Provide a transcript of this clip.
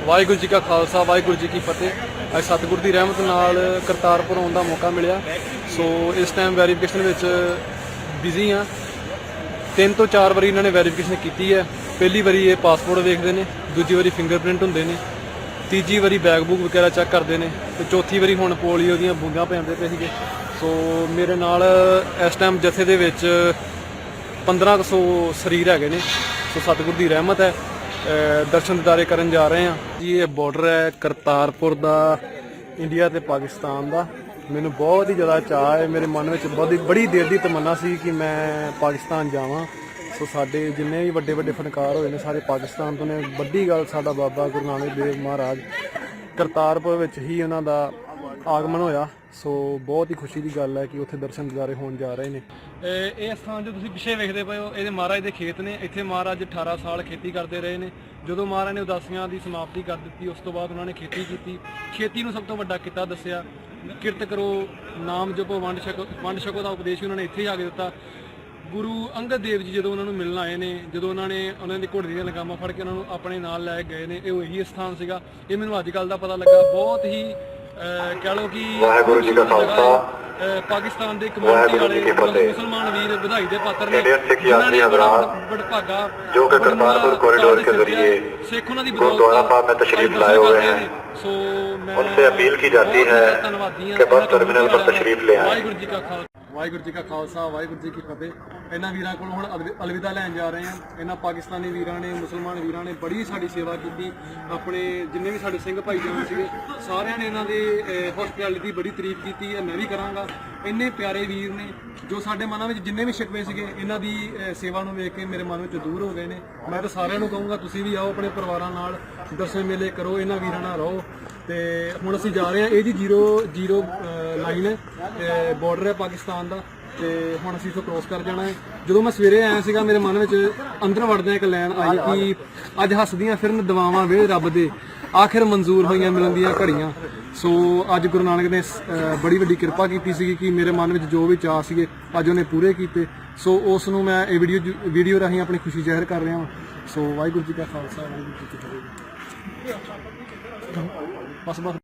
वाहिगुरू जी का खालसा वाहिगुरू जी की फतेह। अज सतगुर की रहमत नाल करतारपुर आने का मौका मिला। सो इस टाइम वैरीफिकेशन बिजी हाँ। 3 तो 4 बारी इन्होंने वैरीफिकेशन की है। पहली बारी ये पासपोर्ट देखते हैं, दूजी बारी फिंगरप्रिंट होंगे ने, तीजी बारी बैग बुक वगैरह चैक करते हैं, तो चौथी बारी हुण पोलियो दी बूंदां पैंदे पे सीगे। सो मेरे नाल इस टाइम जथे दे विच 1500 शरीर हैगे ने। सो सतगुर की रहमत है, दर्शन दिदारे करन जा रहे हैं जी। ये बॉर्डर है करतारपुर का, इंडिया ते पाकिस्तान का। मैनू बहुत ही ज़्यादा चाह है, मेरे मन में बड़ी देर की तमन्ना सी कि मैं पाकिस्तान जावां। सो साडे जिन्ने भी वड्डे वड्डे फनकार होए ने सारे पाकिस्तान तो ने। वड्डी गल साडा बाबा गुरु नानक देव महाराज करतारपुर विच ही उन्हां दा आगमन होया। सो बहुत ही खुशी की गल है कि उत्थे दर्शन दिदारे होण जा रहे हैं। ये स्थान जो तुसीं पिछे वेखदे पए हो, ये महाराज के खेत ने। इत्थे महाराज 18 साल खेती करते रहे ने। जो महाराज ने उदासियां की समाप्ति कर दी, उस तो बाद उन्होंने खेती की। खेती नूं सब तो वड्डा किता दस्सिया। किरत करो, नाम जपो, वंड छको का उपदेश उन्होंने इत्थे आके दिता। गुरु अंगद देव जी जो उन्होंने मिलने आए ने, जो उन्होंने उन्होंने घोड़े दी लगामां फड़ के उन्होंने अपने नाल लै गए ने, यही स्थान सीगा। ये मैनूं अज कल दा पता लगा। बहुत ही कह लो कि वाहिगुरू जी का खालसा पाकिस्तान के कम्युनिटी वाले मुसलमान वीर बधाई के पात्र ने, भागा जो कि करतारपुर कॉरिडोर के जरिए गुरुद्वारा साहब में तशरीफ लाए हुए हैं। सो उनसे अपील की जाती है कि बस टर्मिनल पर तशरीफ ले आए। वाहिगुरू जी का खालसा वाहिगुरू जी का खालसा वाहिगुरू जी की फतेह। इन्होंने वीरों को हुण अलविदा लैन जा रहे हैं। इन्होंने पाकिस्तानी वीरों ने, मुसलमान वीरों ने बड़ी साड़ी सेवा की। अपने जिन्ने भी साडे सिंह भाईजान सीगे सारिਆਂ ने इन्हों के हॉस्पिटैलिटी बड़ी तारीफ की है। मैं भी कराँगा। इन्ने प्यारे वीर ने जो साडे मनां विच जिन्ने भी शिकवे सीगे इन्हां दी सेवा नूं वेख के मेरे मन में दूर हो गए ने। मैं तो सारिਆਂ नूं कहूँगा तुसीं भी आओ, अपने परिवारां नाल दर्शन मेले करो, इन्हां वीरां नाल रहो। तो हुण असीं जा रहे हैं। ये जी 0 लाइन बॉर्डर है पाकिस्तान का। तो हुण असीं इथों क्रॉस कर जाना है। जो मैं सवेरे आया सीगा मेरे मन में अंदर वड़दे एक लैन आई कि अज हसदियां फिरन दुआवां वे रब दे, आखिर मंजूर होईयां मिलन दियां घड़ियां। सो अज गुरु नानक ने बड़ी वड्डी किरपा की कि मेरे मन में जो भी चाह सीगे अज उन्हें पूरे किए। सो उस नूं मैं वीडियो राहीं अपनी खुशी जाहिर कर रहा हूँ। सो वाहिगुरू जी का खालसा वाहिगुरू जी की फतेह। बस